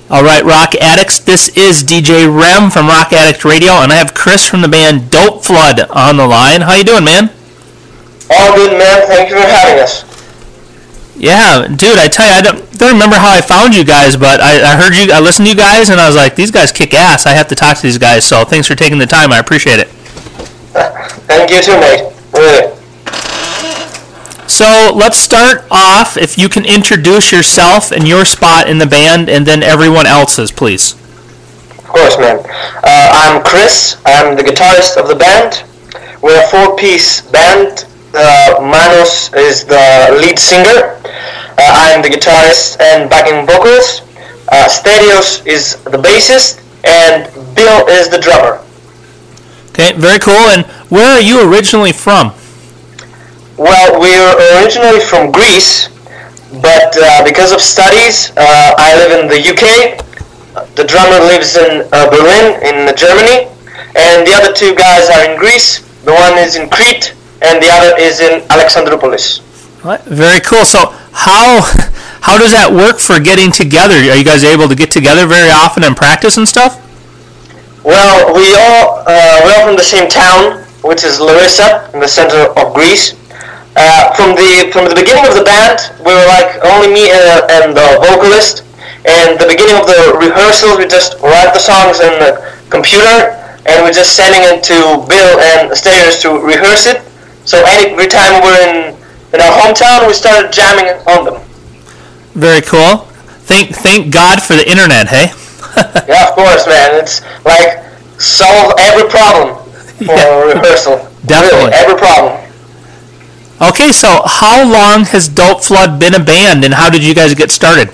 All right, Rock Addicts, this is DJ REM from Rock Addict Radio, and I have Chris from the band Dope Flood on the line. How you doing, man? All good, man. Thank you for having us. Yeah, dude, I tell you, I don't remember how I found you guys, but I heard you, I listened to you guys, and I was like, these guys kick ass. I have to talk to these guys, so thanks for taking the time. I appreciate it. Thank you too, mate. Really. So let's start off, if you can introduce yourself and your spot in the band, and then everyone else's, please. Of course, man. I'm Chris. I'm the guitarist of the band. We're a four-piece band. Manos is the lead singer. I'm the guitarist and backing vocals. Stereos is the bassist, and Bill is the drummer. Okay, very cool. And where are you originally from? Well, we're originally from Greece, but because of studies, I live in the UK. The drummer lives in Berlin, in Germany, and the other two guys are in Greece. The one is in Crete, and the other is in Alexandroupolis. What? Very cool. So how does that work for getting together? Are you guys able to get together very often and practice and stuff? Well, we're all from the same town, which is Larissa, in the center of Greece. From the beginning of the band, we were like only me and the vocalist. And the beginning of the rehearsals, we just write the songs on the computer, and we're just sending it to Bill and Stereos to rehearse it. So every time we're in our hometown, we started jamming on them. Very cool. Thank God for the internet, hey? Yeah, of course, man. It's like solve every problem for rehearsal. Definitely. Really, every problem. Okay, so how long has Dope Flood been a band, and how did you guys get started?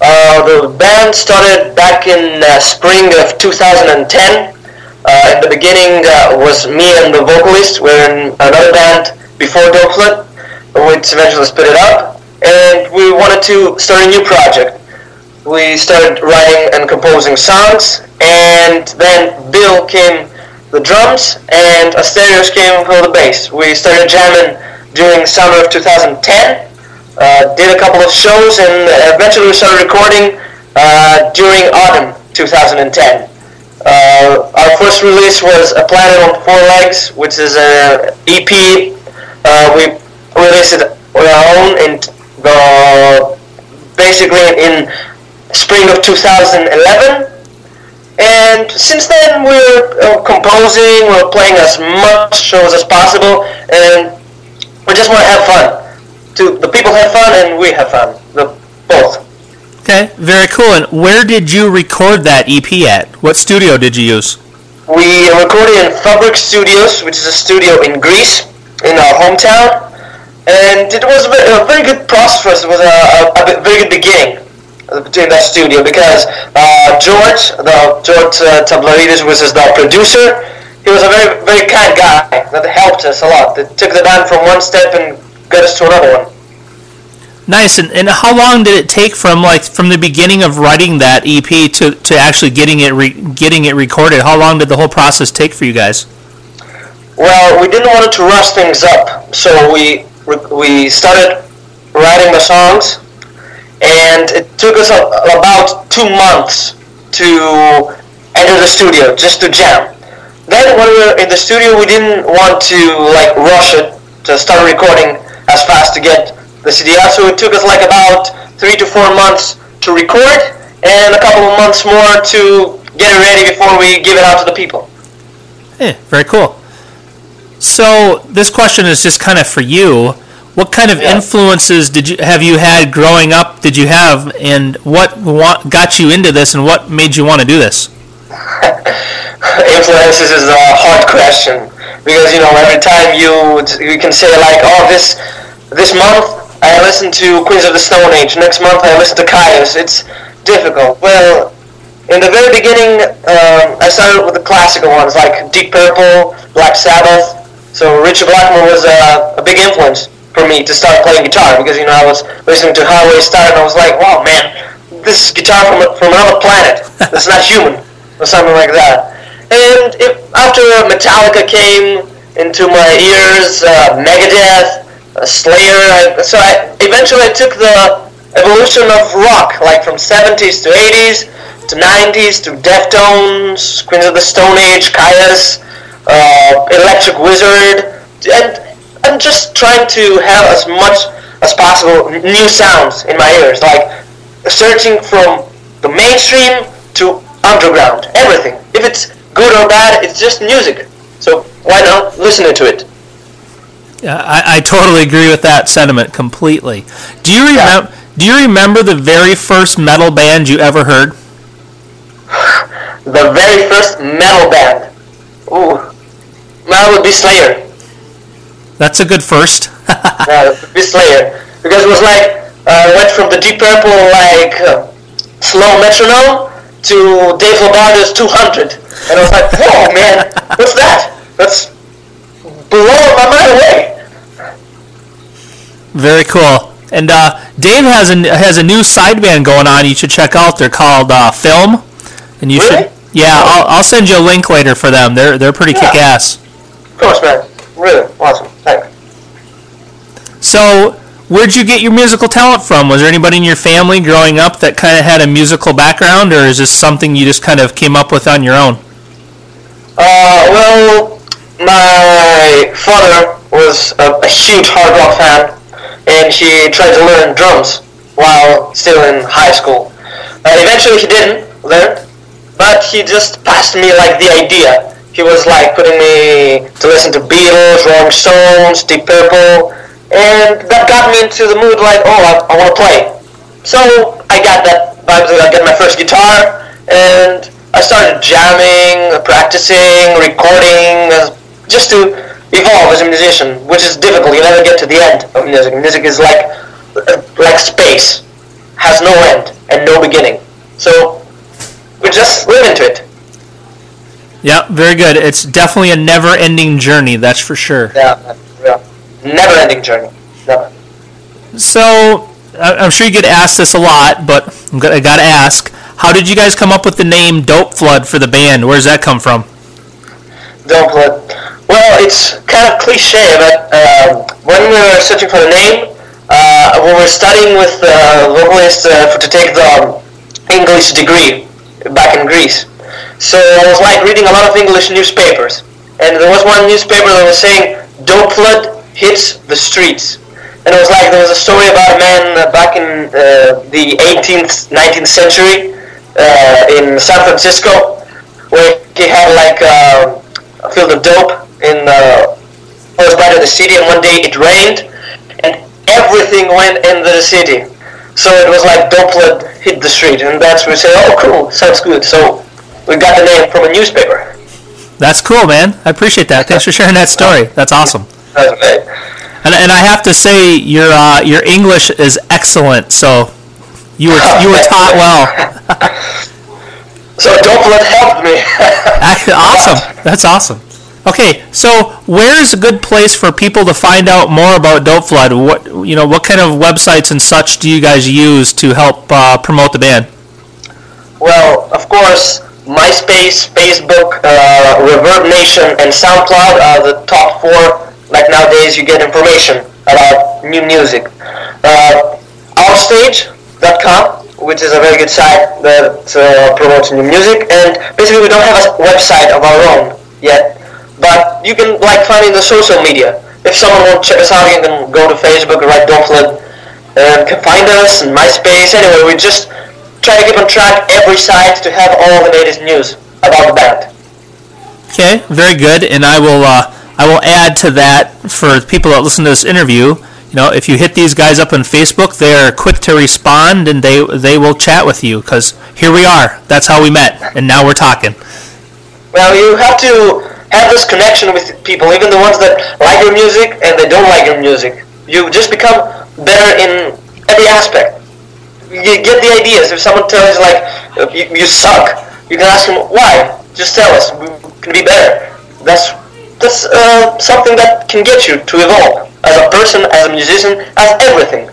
The band started back in spring of 2010. In the beginning was me and the vocalist. We were in another band before Dope Flood, which eventually split it up. And we wanted to start a new project. We started writing and composing songs, and then Bill came the drums, and Asterios came for the bass. We started jamming during summer of 2010. Did a couple of shows, and eventually we started recording during autumn 2010. Our first release was A Planet on Four Legs, which is an EP. We released it on our own basically in spring of 2011. And since then we're composing, we're playing as much shows as possible, and we just want to have fun. The people have fun and we have fun, both. Okay, very cool. And where did you record that EP at? What studio did you use? We recorded in Fabric Studios, which is a studio in Greece, in our hometown. And it was a very good process for us. It was a very good beginning between that studio, because George Tablaridis was the producer. He was a very, very kind guy that helped us a lot. That took the band from one step and got us to another one. Nice. And how long did it take from the beginning of writing that EP to actually getting it recorded? How long did the whole process take for you guys? Well, we didn't want to rush things up, so we started writing the songs, and it took us about 2 months to enter the studio just to jam. Then when we were in the studio, we didn't want to rush it to start recording as fast to get the CD out, so it took us about 3 to 4 months to record, and a couple of months more to get it ready before we give it out to the people. Hey, very cool. So this question is just kind of for you. What kind of influences have you had growing up? Did you have, and what got you into this, and what made you want to do this? Influences is a hard question, because every time you can say this month I listened to Queens of the Stone Age, next month I listened to Kyos. It's difficult. Well, in the very beginning, I started with the classical ones like Deep Purple, Black Sabbath. So Richard Blackmore was a big influence for me to start playing guitar, because I was listening to Highway Star and I was like, wow, man, this is guitar from another planet. It's not human, or something like that. And after Metallica came into my ears, Megadeth, Slayer, eventually I took the evolution of rock, like from 70s to 80s to 90s to Deftones, Queens of the Stone Age, Kyuss, Electric Wizard, and I'm just trying to have as much as possible new sounds in my ears, like searching from the mainstream to underground, everything. If it's good or bad, it's just music. So why not listen to it? Yeah, I totally agree with that sentiment completely. Do you remember? Yeah. Do you remember the very first metal band you ever heard? The very first metal band. Ooh, that would be Slayer. That's a good first. Yeah, it would be Slayer, because it was like went from the Deep Purple slow metronome to Dave Lobardo's 200, and I was like, whoa, man, what's that? That's blowing my mind away. Very cool. And Dave has a new side band going on. You should check out. They're called Film, and you really? should. Yeah, I'll send you a link later for them. They're pretty kick-ass. Of course, man. Really awesome. Thanks. So, where'd you get your musical talent from? Was there anybody in your family growing up that kind of had a musical background, or is this something you just kind of came up with on your own? Well, my father was a huge hard rock fan, and he tried to learn drums while still in high school. Eventually he didn't learn, but he just passed me like the idea. He was like putting me to listen to Beatles, Rolling Stones, Deep Purple, and that got me into the mood like, oh, I want to play. So I got that vibe. I got my first guitar, and I started jamming, practicing, recording, just to evolve as a musician, which is difficult. You never get to the end of music. Music is like space, has no end and no beginning. So we just live into it. Yeah, very good. It's definitely a never-ending journey, that's for sure. Yeah. Never-ending journey. Never. So, I'm sure you get asked this a lot, but I got to ask, how did you guys come up with the name Dope Flood for the band? Where does that come from? Dope Flood. Well, it's kind of cliche, but when we were searching for the name, we were studying with the vocalist to take the English degree back in Greece. So I was like reading a lot of English newspapers, and there was one newspaper that was saying Dope Flood hits the streets, and it was like there was a story about a man back in the 18th, 19th century in San Francisco, where he had like a field of dope in close by to the city, and one day it rained, and everything went into the city. So it was like Dope Flood hit the street, and that's where we say, oh, cool, sounds good. So we got the name from a newspaper. That's cool, man. I appreciate that. Thanks for sharing that story. That's awesome. That's right. And I have to say, your English is excellent. So you were taught well. So Dope Flood helped me. Awesome. That's awesome. Okay, so where's a good place for people to find out more about Dope Flood? What kind of websites and such do you guys use to help promote the band? Well, of course, MySpace, Facebook, Reverb Nation, and SoundCloud are the top four. Like nowadays, you get information about new music. Ourstage.com, which is a very good site that promotes new music, and basically we don't have a website of our own yet, but you can find it in the social media. If someone wants to check us out, you can go to Facebook and write Dope Flood, and can find us in MySpace. Anyway, we just try to keep on track every site to have all the latest news about the band. Okay, very good, and I will add to that for people that listen to this interview. If you hit these guys up on Facebook, they're quick to respond, and they will chat with you, because here we are. That's how we met, and now we're talking. Well, you have to have this connection with people, even the ones that like your music and they don't like your music. You just become better in every aspect. You get the ideas. If someone tells you you suck, you can ask them why. Just tell us. We can be better. That's something that can get you to evolve as a person, as a musician, as everything.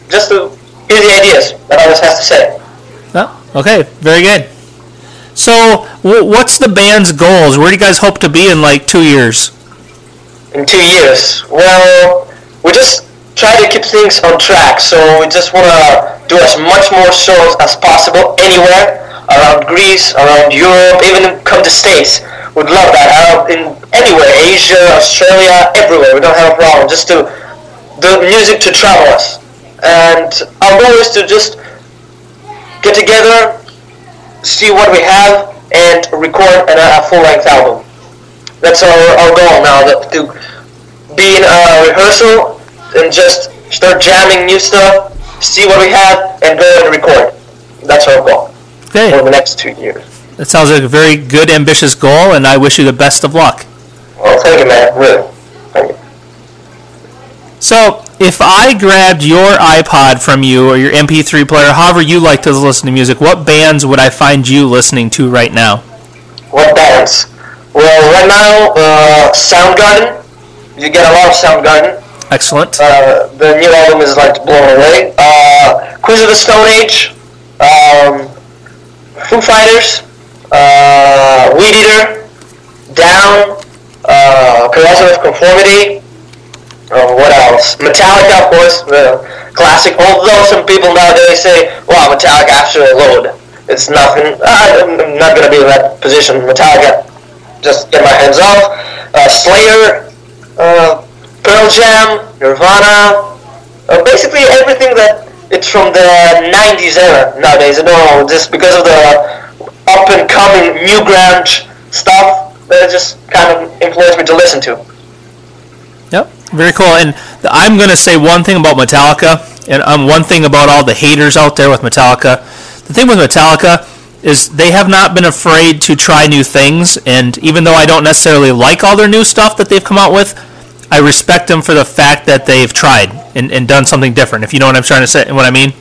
Just to hear the ideas that others has to say. Oh, okay, very good. So, what's the band's goals? Where do you guys hope to be in 2 years? In 2 years? Well, we're just try to keep things on track. So we just want to do as much more shows as possible anywhere around Greece, around Europe, even come to States. We'd love that. In anywhere, Asia, Australia, everywhere. We don't have a problem. Just to the music to travel us. And our goal is to just get together, see what we have, and record a full-length album. That's our goal now, to be in a rehearsal and just start jamming new stuff, see what we have, and go and record. That's our goal for the next 2 years. That sounds like a very good, ambitious goal, and I wish you the best of luck. Well, thank you, man. Really. Thank you. So, if I grabbed your iPod from you or your MP3 player, however you like to listen to music, what bands would I find you listening to right now? What bands? Well, right now, Soundgarden. You get a lot of Soundgarden. Excellent. The new album is like blown away. Queens of the Stone Age, Foo Fighters, Weed Eater, Down, Corrosion of Conformity. What else? Metallica, of course, the classic. Although some people nowadays say, "Wow, Metallica after a load, it's nothing." I'm not gonna be in that position. Metallica, just get my hands off. Slayer, Pearl Jam, Nirvana, basically everything that it's from the 90s era nowadays. I don't know, just because of the up and coming new grunge stuff that just kind of influenced me to listen to. Yep, very cool. And I'm going to say one thing about Metallica, and one thing about all the haters out there with Metallica. The thing with Metallica is they have not been afraid to try new things, and even though I don't necessarily like all their new stuff that they've come out with, I respect them for the fact that they've tried and done something different, if you know what I'm trying to say, what I mean.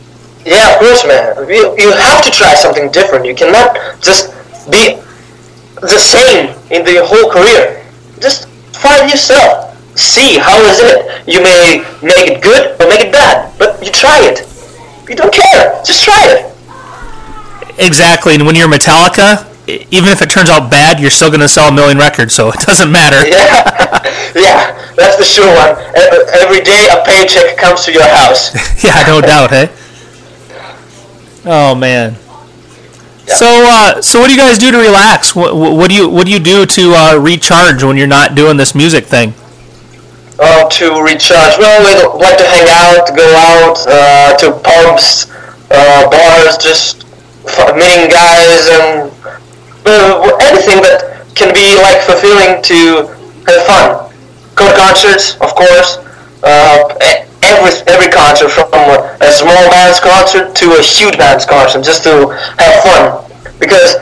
Yeah, of course, man. You have to try something different. You cannot just be the same in the whole career. Just find new stuff. See, how is it? You may make it good or make it bad, but you try it. You don't care. Just try it. Exactly, and when you're Metallica, even if it turns out bad, you're still going to sell 1 million records, so it doesn't matter. Yeah, that's the sure one. Every day a paycheck comes to your house. Yeah, no doubt, hey? Oh, man. Yeah. So what do you guys do to relax? What do you do to recharge when you're not doing this music thing? To recharge, well, we like to hang out, go out to pubs, bars, just meeting guys, and anything that can be like fulfilling to have fun. Go to concerts, of course. Every concert, from a small band's concert to a huge band's concert, just to have fun. Because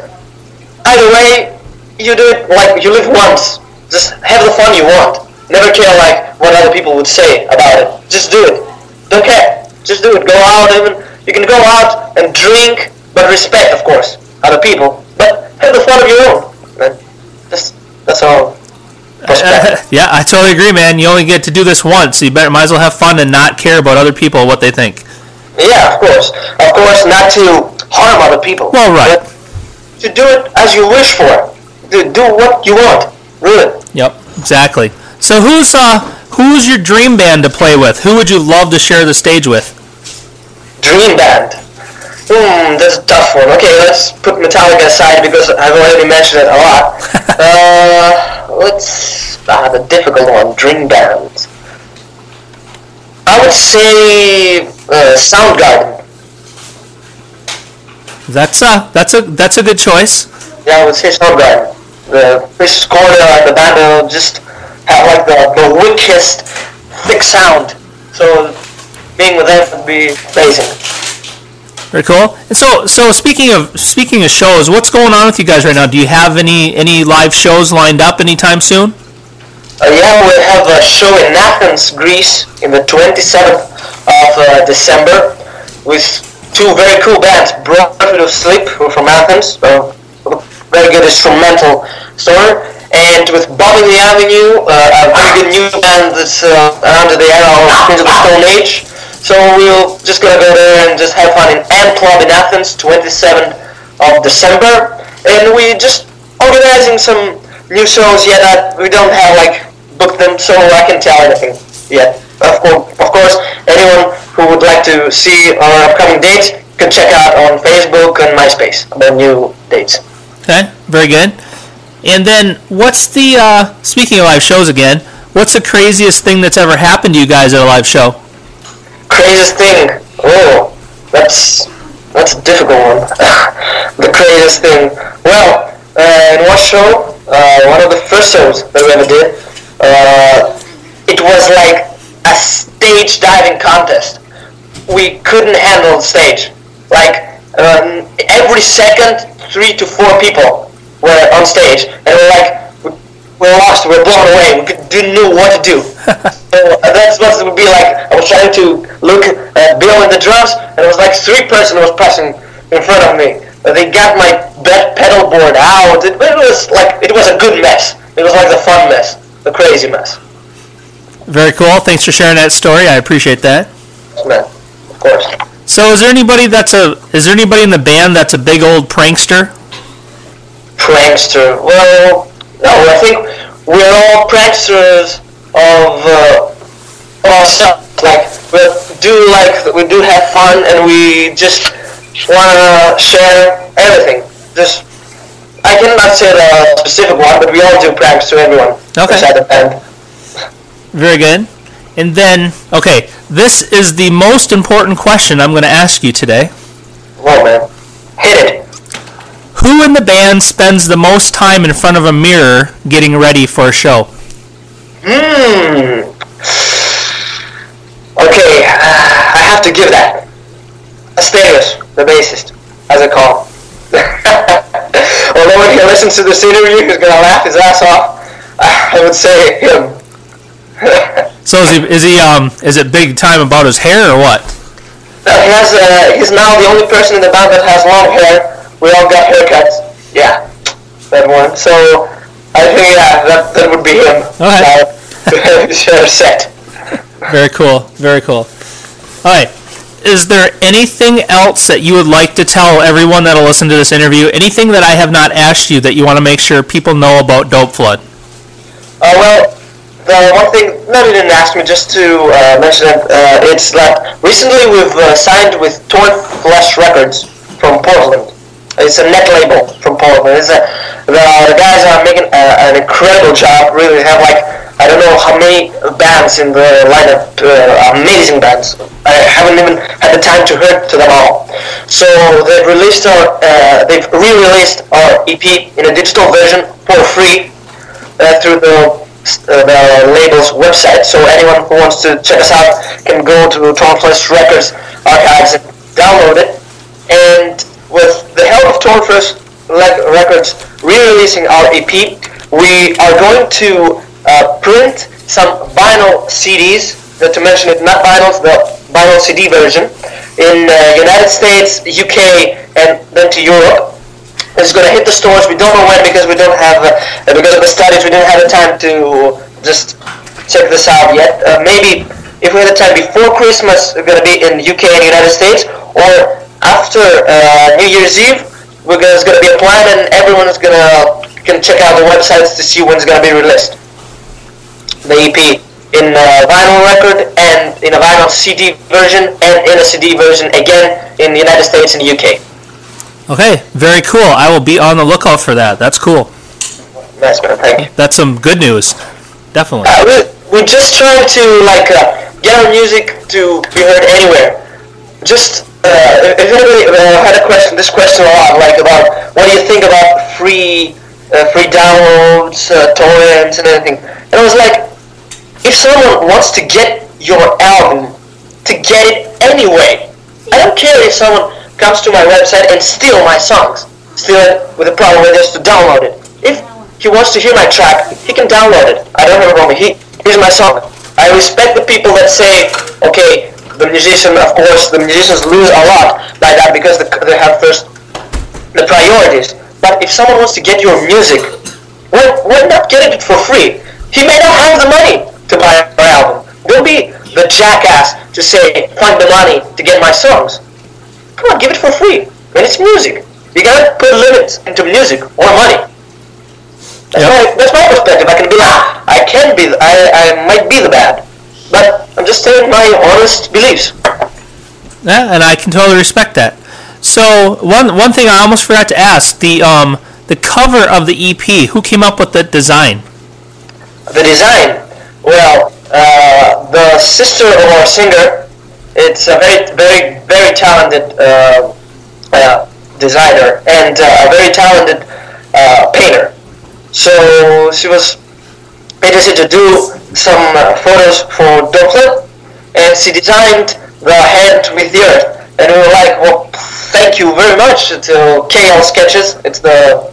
either way, you do it like you live once. Just have the fun you want. Never care like what other people would say about it. Just do it. Don't care. Just do it. Go out. Even you can go out and drink, but respect, of course, other people. But have the fun of your own. Man. That's all. Yeah, I totally agree, man. You only get to do this once, so you might as well have fun and not care about other people, what they think. Yeah, of course. Of course, not to harm other people. Well, right. But to do it as you wish for. To do what you want. Really. Yep, exactly. So who's your dream band to play with? Who would you love to share the stage with? Dream band? That's a tough one. Okay, let's put Metallica aside because I've already mentioned it a lot. The difficult one, dream band. I would say Soundgarden. That's a good choice. Yeah, I would say Soundgarden. The Chris Cornell and the band will just have like the wickedest thick sound. So being with them would be amazing. Very cool. And so speaking of shows, what's going on with you guys right now? Do you have any live shows lined up anytime soon? Yeah, we have a show in Athens, Greece, in the 27th of December, with two very cool bands, Brotherhood of Sleep, who are from Athens, very good instrumental story, and with Bob in the Avenue, a very good new band that's around the era of Queens of the Stone Age. So we're just gonna go there and just have fun in Ant Club in Athens, 27th of December, and we just organizing some new shows yet that we don't have like booked them, so I can tell anything yet. of course, anyone who would like to see our upcoming dates can check out on Facebook and MySpace about new dates. Okay, very good. And then, what's the, speaking of live shows again, what's the craziest thing that's ever happened to you guys at a live show? Craziest thing? Oh, that's a difficult one. The craziest thing. Well, in one show, one of the first shows that we ever did, it was like a stage diving contest. We couldn't handle the stage. Like, every second, 3 to 4 people were on stage, and we're lost, we're blown away, we didn't know what to do. So that's what it would be like. I was trying to look at Bill and the drums, and it was like 3 person was pressing in front of me. They got my pedal board out. It was a good mess. It was like the fun mess, the crazy mess. Very cool. Thanks for sharing that story. I appreciate that. Man, of course. So, is there anybody in the band that's a big old prankster? Prankster? Well, no. I think we're all pranksters of ourselves. Like we do have fun, and we just wanna share everything. Just I cannot say the specific one, but we all do pranks to everyone inside the band. Very good. And then, okay, this is the most important question I'm going to ask you today. Whoa, man. Hit it. Who in the band spends the most time in front of a mirror getting ready for a show? Okay, I have to give that. Asterios, the bassist, as I call him. Although when he listens to this interview, he's going to laugh his ass off. I would say him. So is it big time about his hair or what? He's now the only person in the band that has long hair. We all got haircuts. Yeah, that one. So I think that would be him. Okay. Set. Very cool. Very cool. All right. Is there anything else that you would like to tell everyone that'll listen to this interview? Anything that I have not asked you that you want to make sure people know about Dope Flood? Well, the one thing, no, you didn't ask me, just to mention it, it's that recently we've signed with Torn Flesh Records from Portland. It's a net label from Portland. The guys are making an incredible job, really. They have I don't know how many bands in the lineup, amazing bands. I haven't even had the time to hear to them all. So they've re-released our EP in a digital version for free through the label's website. So anyone who wants to check us out can go to Torn Flesh Records archives and download it. And with the help of Torn Flesh Records re-releasing our EP, we are going to print some vinyl CDs, to mention it, not vinyls, the vinyl CD version, in United States, UK, and then to Europe. It's going to hit the stores. We don't know when because we don't have, because of the studies, we didn't have the time to just check this out yet. Maybe if we had the time before Christmas, it's going to be in UK and United States, or after New Year's Eve. There's going to be a plan, and everyone is can check out the websites to see when it's going to be released. The EP in a vinyl record and in a vinyl CD version and in a CD version again in the United States and the UK. Okay, very cool. I will be on the lookout for that. That's cool. Nice, man. Thank you. That's some good news. Definitely. We're just trying to get our music to be heard anywhere. Just if anybody had this question a lot, about what do you think about free downloads, torrents, and everything. And I was like, if someone wants to get your album, to get it anyway, I don't care if someone comes to my website and steal my songs, steal it with a problem with this to download it. If he wants to hear my track, he can download it. I don't have a problem. Here's my song. I respect the people that say, okay, the musicians lose a lot by that because they have first the priorities. But if someone wants to get your music, why not get it for free? He may not have the money to buy my album. Don't be the jackass to say, find the money to get my songs. Come on, give it for free. When it's music, you gotta put limits into music or money. That's my perspective. I might be the bad. but I'm just telling my honest beliefs. Yeah, and I can totally respect that. So one thing I almost forgot to ask, the cover of the EP, who came up with the design? The design, well, the sister of our singer, it's a very, very talented designer and a very talented painter. So she was interested to do some photos for Doppler, and she designed the hand with the earth. And we were like, well, thank you very much to KL Sketches. It's the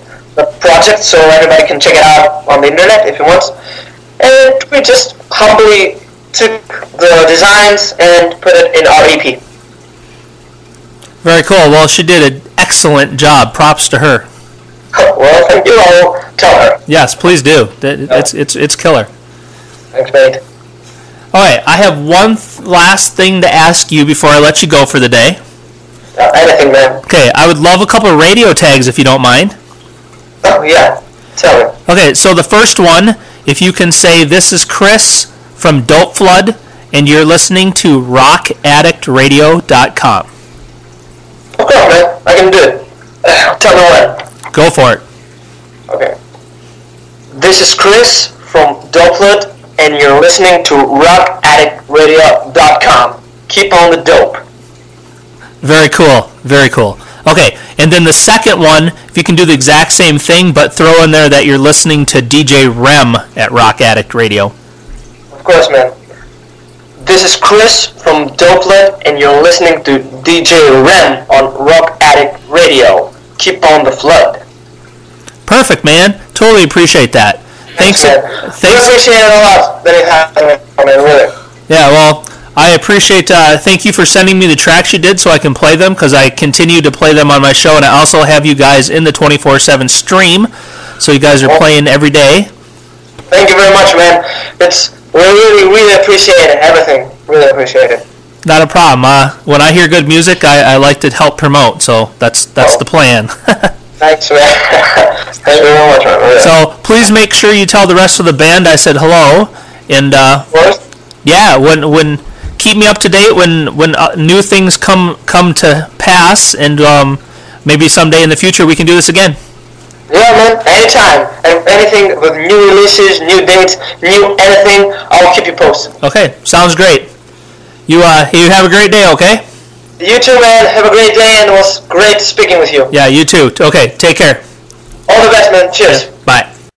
project, so everybody can check it out on the internet if you want. And we just humbly took the designs and put it in our EP. Very cool. Well, she did an excellent job. Props to her. Well, thank you. I'll tell her. Yes, please do. It's killer. Thanks, mate. All right, I have one last thing to ask you before I let you go for the day. Anything, man. Okay, I would love a couple of radio tags if you don't mind. Oh, yeah. Tell me. Okay, so the first one, if you can say, "This is Chris from Dope Flood, and you're listening to rockaddictradio.com." Of course, man. I can do it. Tell me when. Go for it. Okay. This is Chris from Dope Flood, and you're listening to rockaddictradio.com. Keep on the dope. Very cool. Very cool. Okay, and then the second one, if you can do the exact same thing, but throw in there that you're listening to DJ REM at Rock Addict Radio. Of course, man. This is Chris from Dopelet, and you're listening to DJ REM on Rock Addict Radio. Keep on the flood. Perfect, man. Totally appreciate that. Thanks. We appreciate it a lot that it happened, man, really. Yeah, well, I appreciate, thank you for sending me the tracks you did so I can play them, because I continue to play them on my show, and I also have you guys in the 24/7 stream, so you guys are playing every day. Thank you very much, man. We really appreciate it, everything. Really appreciate it. Not a problem. When I hear good music, I like to help promote, so that's the plan. Thanks, man. Thank you very much, man. Really. So please make sure you tell the rest of the band I said hello, and yeah, when keep me up to date when new things come to pass, and maybe someday in the future we can do this again. Yeah, man, anytime. And anything with new releases, new dates, new anything, I'll keep you posted. Okay, sounds great. You have a great day, okay? You too, man. Have a great day, and it was great speaking with you. Yeah, you too. Okay, take care. All the best, man. Cheers. Bye.